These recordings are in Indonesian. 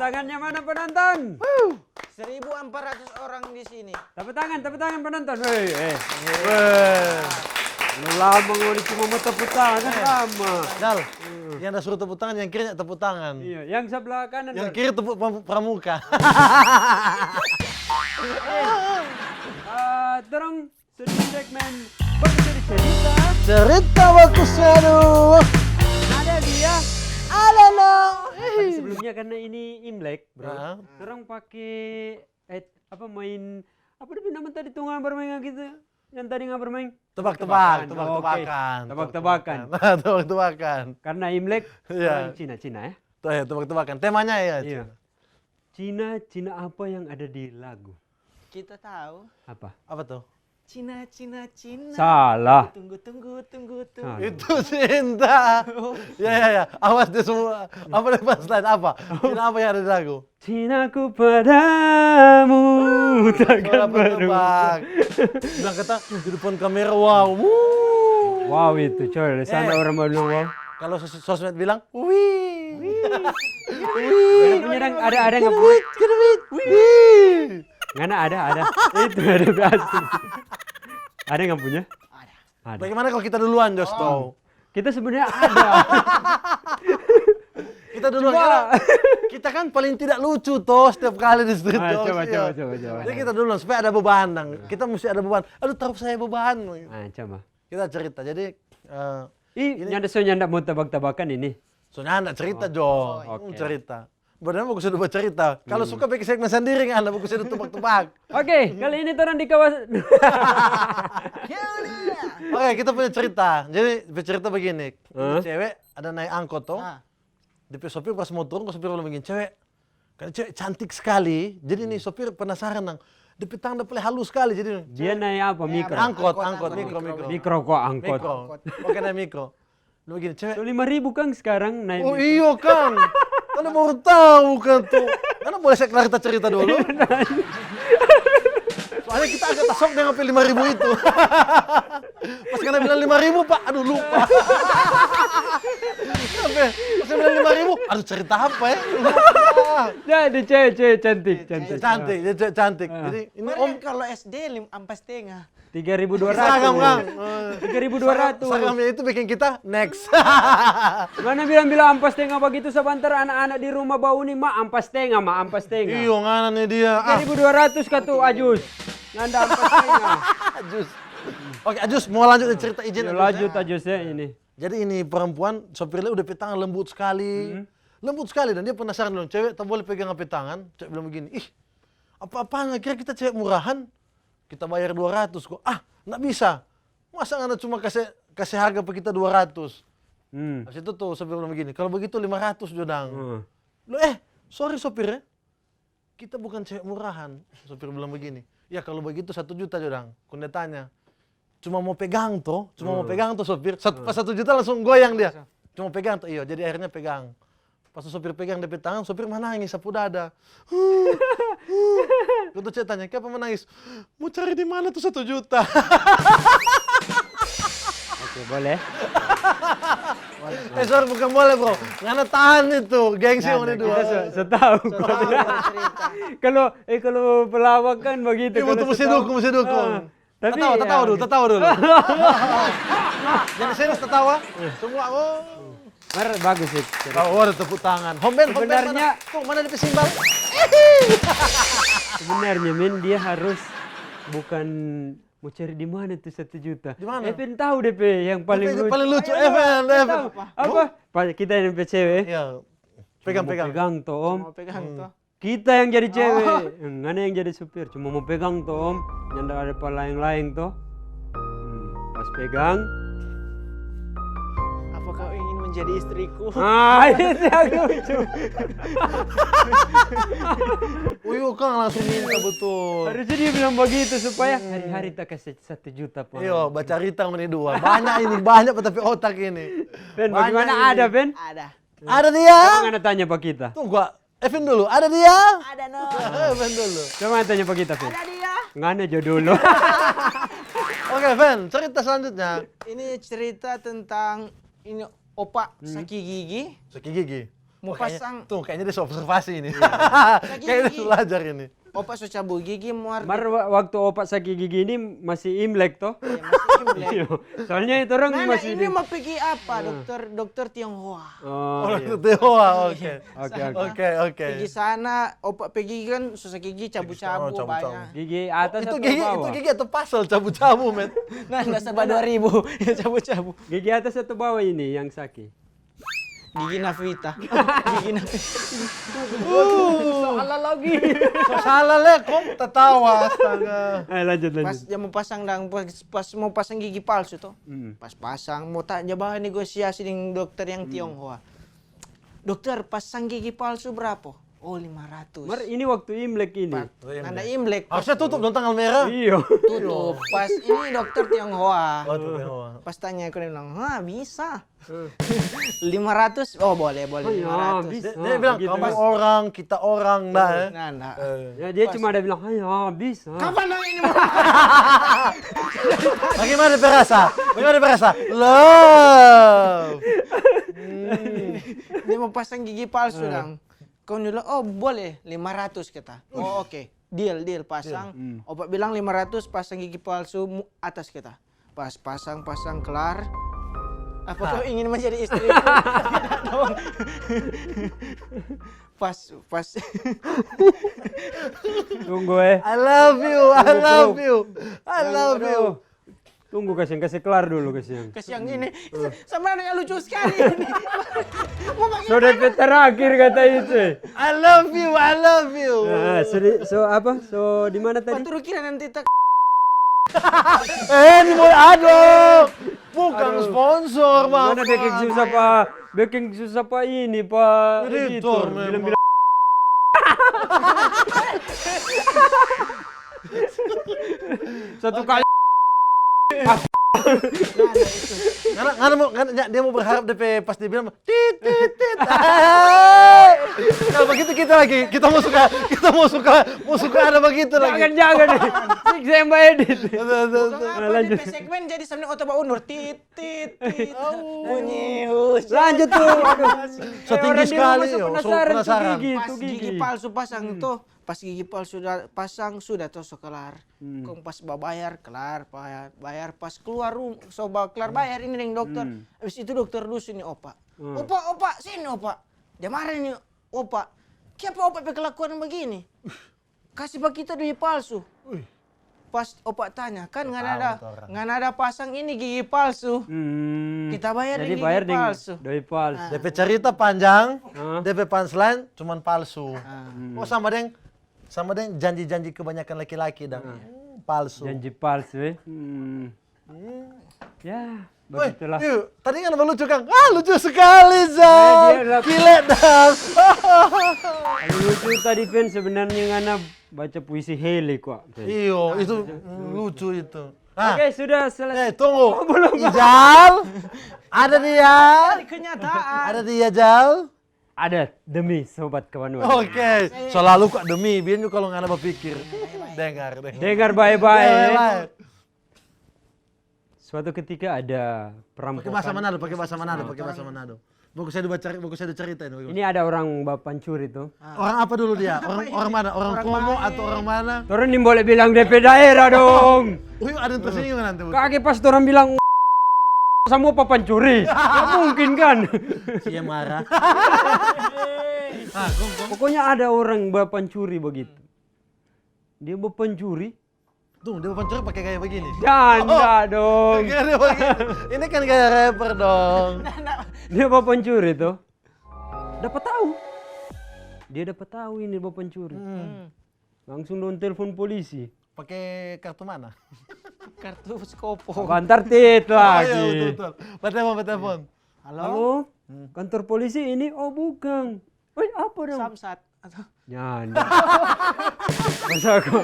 tangannya mana penonton? 1.400 orang di sini. Tepuk tangan penonton. Lu lama ngoni cuma mau tepuk tangan lama. Dal, yang ada suruh tepuk tangan, yang kiri tepuk tangan. Iya, yang sebelah kanan. Yang kiri tepuk pramuka. Terong sedih segmen bagus dari cerita. Cerita bagus, aduh. Ada dia. Ada lo. Tapi sebelumnya karena ini Imlek, bro. Nah. Terong pakai main apa nama tadi tunggal bermain gitu. Yang tadi nggak bermain? Tebak-tebakan. Tebak-tebakan. Karena Imlek Iya. Cina ya. Tuh ya, tebak-tebakan. Temanya ya. Iya. Cina apa yang ada di lagu? Kita tahu. Apa? Apa tuh? Cina. Salah. Tunggu. Ah, Itu cinta. Ya. Awas dia semua. Apa deh punchline apa? Cina apa yang ada di lagu? Cinaku padamu takkan Tebak. Bilang kata di depan kamera wow. Wow itu coy, sana orang mau bilang wow. Kalau sosmed bilang, wih. Ada nggak punya? Wih. Nggak ada. Itu ada berarti. Ada nggak punya? Ada. Bagaimana kalau kita duluan, Josto? Kita sebenarnya ada. Kita duluan. Karena kita kan paling tidak lucu toh setiap kali di street jokes. Coba. Jadi kita duluan supaya ada beban. Kita mesti ada beban. Aduh, taruh saya beban. Coba. Kita cerita. Jadi Nyanda soalnya mau tebak-tebakan ini. soalnya anda cerita, Jo. Oke. Cerita. Benar bagus udah cerita. Kalau suka pakai segmen sendiri nggak, anda bagus udah tebak-tebak. Oke, kali ini orang di kawasan. Oke, kita punya cerita. Jadi cerita begini. Cewek ada naik angkot toh. DP sopir pas mau turun, sopir bilang begini, cewek. Karena cewek cantik sekali. Jadi nih sopir penasaran nang. DP tangga paling halus sekali. Jadi Dia naik apa? Mikro. angkot, mikro. Mikro kok angkot. Mikro. Oke, naik mikro. Lu begini, cewek. 5.000 Kang sekarang naik. Oh iya kan. Karena baru tahu kan tuh. Karena boleh saya kelar kita cerita dulu. Soalnya kita agak tasok dia ngambil 5.000 itu. Pas karena bilang 5.000 Pak, aduh lupa. Sampai pas saya bilang 5.000, aduh cerita apa ya? Lupa. Jadi cewek cantik. Cantik, dia cewek cantik. Jadi ini Om om kalau SD 4,5. 3.200. seragam Kang. 3.200. Seragamnya itu bikin kita next. Mana bilang ampas tengah begitu sebentar anak-anak di rumah bau nih ampas tengah. Iyo ngana nih dia. 3.200 katu Ajus. Nanda ampas tengah. Ajus. Oke, Ajus mau lanjut cerita izin. Ya, Ajus, lanjut Ajus ya ini. Jadi ini perempuan sopirnya udah petangan lembut sekali. Lembut sekali dan dia penasaran dong, cewek tak boleh pegang HP tangan. Cewek bilang begini, ih apa-apaan, kira kita cewek murahan. Kita bayar 200 kok. Ah, nggak bisa. Masa anda cuma kasih harga per kita 200. Habis itu tuh sopir bilang begini, kalau begitu 500 Jodang. Loh sorry sopir ya. Kita bukan cewek murahan. Sopir bilang begini, ya kalau begitu 1 juta Jodang. Kunde tanya, cuma mau pegang tuh sopir. Pas 1 juta langsung goyang dia. Cuma pegang tuh, iya. Jadi akhirnya pegang. Pas sopir pegang DP tangan, sopir menangis, sapu dada. Gue tuh tanya, kenapa menangis? Mau cari di mana tuh 1 juta? Oke, boleh. Sorry bukan boleh bro. Karena tahan itu, gengsi Nah, ini kita dua. setahu. cerita. Kalau pelawak kan begitu. Iya, kalau mesti setahu. dukung. Tapi Tertawa dulu. Jangan serius tertawa. Semua, Bagus sih. ada tepuk tangan. Home band Sebenarnya- mana? Tuh, mana DP simbal? Sebenarnya men dia harus bukan mau cari di mana tuh 1 juta. Di mana? Evan tahu DP yang paling lucu. Paling lucu, Ayo, Evan. Apa? Kita yang DP cewek. Iya. Mau Pegang. pegang tuh om. Mau pegang tuh. Kita yang jadi cewek. Mana yang jadi supir. Cuma mau pegang tuh om. Yang ada lain-lain tuh. Pas pegang. Apa kau ingin menjadi istriku? Itu yang lucu. Kang langsung minta betul. Harusnya dia bilang begitu supaya hari-hari tak kasih 1 juta Pak. Iya, baca Rita menit 2. Banyak tapi otak ini. Ben, Banyak bagaimana ini. ada Ben? Ada. Ada dia. Jangan tanya Pak kita. Tuh gua Evan dulu, ada dia? Ada no. Evan dulu. Coba tanya Pak kita Ben. Ada dia. Ngana aja dulu. Oke, Evan, cerita selanjutnya. Ini cerita tentang ini opa sakit gigi. Sakit gigi. Mau Kayaknya- pasang Tuh, kayaknya dia observasi ini. Gigi, Kayaknya dia gigi. belajar ini. opa so cabut gigi muar. Mar waktu opak sakit gigi ini masih Imlek toh. Ya, masih Imlek. Iya. Soalnya itu orang Nah, masih ini mau pergi apa? Dokter Tionghoa. Oh, Oh, iya. Tionghoa, oke. Oke, oke. Oke. Pergi sana, opa pergi kan susah gigi cabut-cabut cabut-cabut. banyak. Gigi atas Itu atau gigi, bawah? itu gigi atau pasal cabu-cabu, men. Nah, enggak serba 2000 ya cabut-cabut. Gigi atas atau bawah ini yang sakit? Gigi Navita. Gigi Navita. Salah lagi. Salah le, kok tertawa, astaga. Lanjut Pas lanjut. dia mau pasang pas mau pasang gigi palsu tuh. Hmm. Pas pasang mau tanya bahan negosiasi dengan dokter yang Tionghoa. Dokter, pasang gigi palsu berapa? Oh, 500. Mar ini waktu Imlek ini. Nanda Imlek Harusnya tutup dong tanggal merah. Iya. tutup. Pas ini dokter Tionghoa. Oh, tuh Tionghoa. Pas tanya aku dia bilang, "Hah, bisa." 500. Oh, boleh, Oh, 500. ya, bisa. Dia bilang, Begitu. kamu orang, kita orang, nah ya. Nah, nah. Ya, dia cuma ada bilang, ya bisa. Kapan dong ini mau? Bagaimana perasa? Bagaimana perasa? Love. Dia mau pasang gigi palsu dong. Kau bilang, oh boleh 500 kita. Oh oke, deal pasang. Opa bilang 500 pasang gigi palsu atas kita. Pas pasang kelar. Apa kau ingin menjadi istriku? Tidak dong. pas Tunggu I love you, I love you, I love you. Tunggu kasih kelar dulu kasih. yang ini sama yang lucu sekali ini. Mau pakai So DP terakhir kata itu. I love you, I love you. Nah, so apa? So di mana tadi? Paturu kira nanti tak Ini mau aduh. Bukan sponsor, Bang. Mana baking susah Pak? Baking susah Pak ini Pak Editor, editor. memang. Bilang-bilang. Satu kali Karena dia mau berharap DP pas dia bilang tit. Nah begitu kita mau suka ada begitu lagi. jangan nih. Siksa yang Mbak Edit. apa lanjut. di segmen jadi sambil otot undur tit. Bunyi hus. Lanjut tuh. Aduh. So tinggi sekali, yo. So Penasaran penasaran. tuh gigi, Pas tuh gigi palsu pasang tuh, pas gigi palsu sudah pasang sudah tuh so kelar. Kong pas bayar kelar, bayar pas keluar kelar bayar ini dengan dokter. Habis itu dokter dus ini opa. Opa, sini opa. Dia marah ini opa. Kenapa opa kelakuan begini? Kasih pak kita duit palsu. Pas opa tanya, kan nggak ada pasang ini gigi palsu. Kita bayar Jadi dengan bayar gigi dengan palsu. doi palsu. DP cerita panjang, Hah? DP punchline cuman palsu. Oh sama deng janji-janji kebanyakan laki-laki dan palsu. Janji palsu Ya, begitulah. Yuk, tadi kan apa lucu Kang? Lucu sekali Zam. dia adalah- Gile dam. Kalau lucu tadi Pen sebenarnya ngana baca puisi Heli kok. Pen. Iyo, itu lucu itu. Oke, sudah selesai. Tunggu. Ijal. Ada dia. Kenyataan. Ada dia Jal. Ada demi sobat kawan-kawan. Oke, selalu kok demi biar juga kalau nggak ada berpikir. Dengar. Dengar baik-baik. Baik. Suatu ketika ada Pakai perampokan. bahasa Manado. Bagus saya ceritain. Ini ada orang pancuri tuh. Orang apa dulu dia? Orang mana? Orang Komo atau orang mana? Orang ini boleh bilang DP daerah dong. Ada yang tersinggung nanti. Kaki pas orang bilang semua pancuri. Gak mungkin kan. Dia marah. Pokoknya ada orang pancuri begitu. Dia pancuri. Tuh, dia pancuri pakai gaya begini. Janda dong. Gaya begini. Ini kan gaya rapper dong. Dia pancuri tuh. Dapat tahu. Dia dapat tahu ini pancuri. Langsung dong telepon polisi. Pakai kartu mana? Kartu skopo. Bantar tit lagi. Betul. Telepon. Halo? Kantor polisi ini? Oh bukan. Woi apa dong? Samsat. Atau Nyanda. Masa aku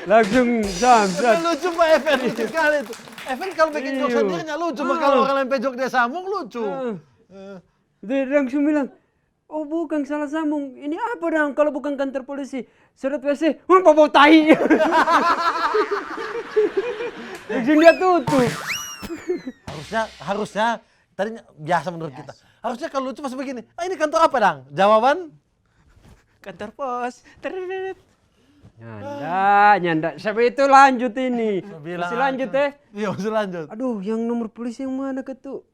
langsung samsat. Lucu Pak Evan, lucu sekali itu. Evan kalau bikin jok sendirinya lucu, kalau orang lain pejok dia sambung lucu. Dia langsung bilang, oh bukan salah sambung. Ini apa dong kalau bukan kantor polisi? Sedot WC, bau tai. Langsung dia tutup. Harusnya tadinya biasa menurut kita. Harusnya kalau lucu pas begini, ini kantor apa dang? Jawaban? Kantor pos. Tereret. Nyanda. Sampai itu lanjut ini. Bilang Masih lanjut Iya, masih lanjut. Aduh, yang nomor polisi yang mana ketuk?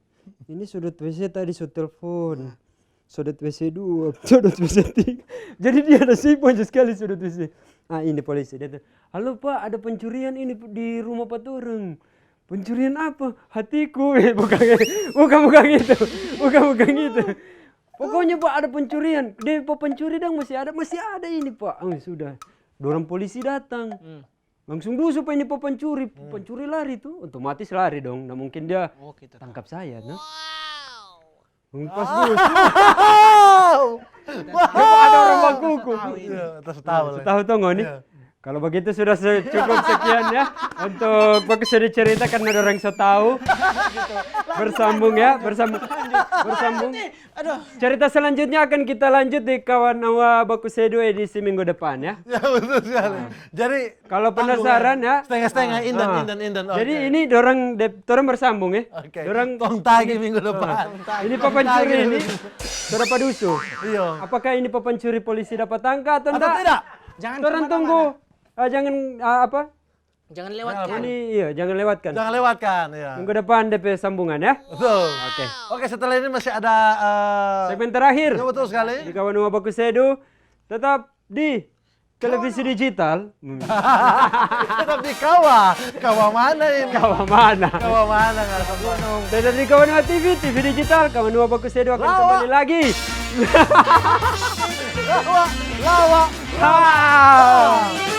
Ini sudut WC tadi so telepon. Sudut WC 2, sudut WC 3. Jadi dia ada sipon sekali sudut WC. Ah, ini polisi. Dia halo Pak, ada pencurian ini di rumah Pak Tureng. Pencurian apa? Hatiku. Bukan gitu. Bukan gitu. Pokoknya Pak ada pencurian. Dia Pak pencuri dong masih ada ini Pak. Oh, sudah. Dorang polisi datang. Langsung dulu supaya ini Pak pencuri. Pencuri lari tuh. Otomatis lari dong. Nah mungkin dia Gitu. tangkap saya. No? Pas dulu. Ada orang bangkuku. Iya, terus tahu lah. Tahu tuh nih. Kalau begitu sudah cukup sekian ya untuk bagus cerita karena ada orang so tahu. Bersambung ya, bersambung. Aduh. Cerita selanjutnya akan kita lanjut di Kawan Awa Bakusedo edisi minggu depan ya. Ya betul sekali. Jadi Kalau penasaran ya. setengah-setengah indan. Jadi ini dorang bersambung ya. Oke. Dorang Tong tagi minggu depan. ini pencuri ini sudah padusu. Iya. Apakah ini pencuri polisi dapat tangka atau Atau tidak? Jangan Dorang tunggu. Apa? Jangan lewatkan. Ini iya jangan lewatkan. Jangan lewatkan ya. Minggu depan DP sambungan ya. Betul. Oke. Oke, setelah ini masih ada Segmen terakhir. ya, betul sekali. Di Kawan Awa Bakusedo tetap di televisi digital. Tetap di Kawa mana ini? Kawan mana? Kawa mana nggak sempat. Tetap di Kawan Awa TV digital. Kawan Awa Bakusedo akan kembali lagi. Lawa. Ah.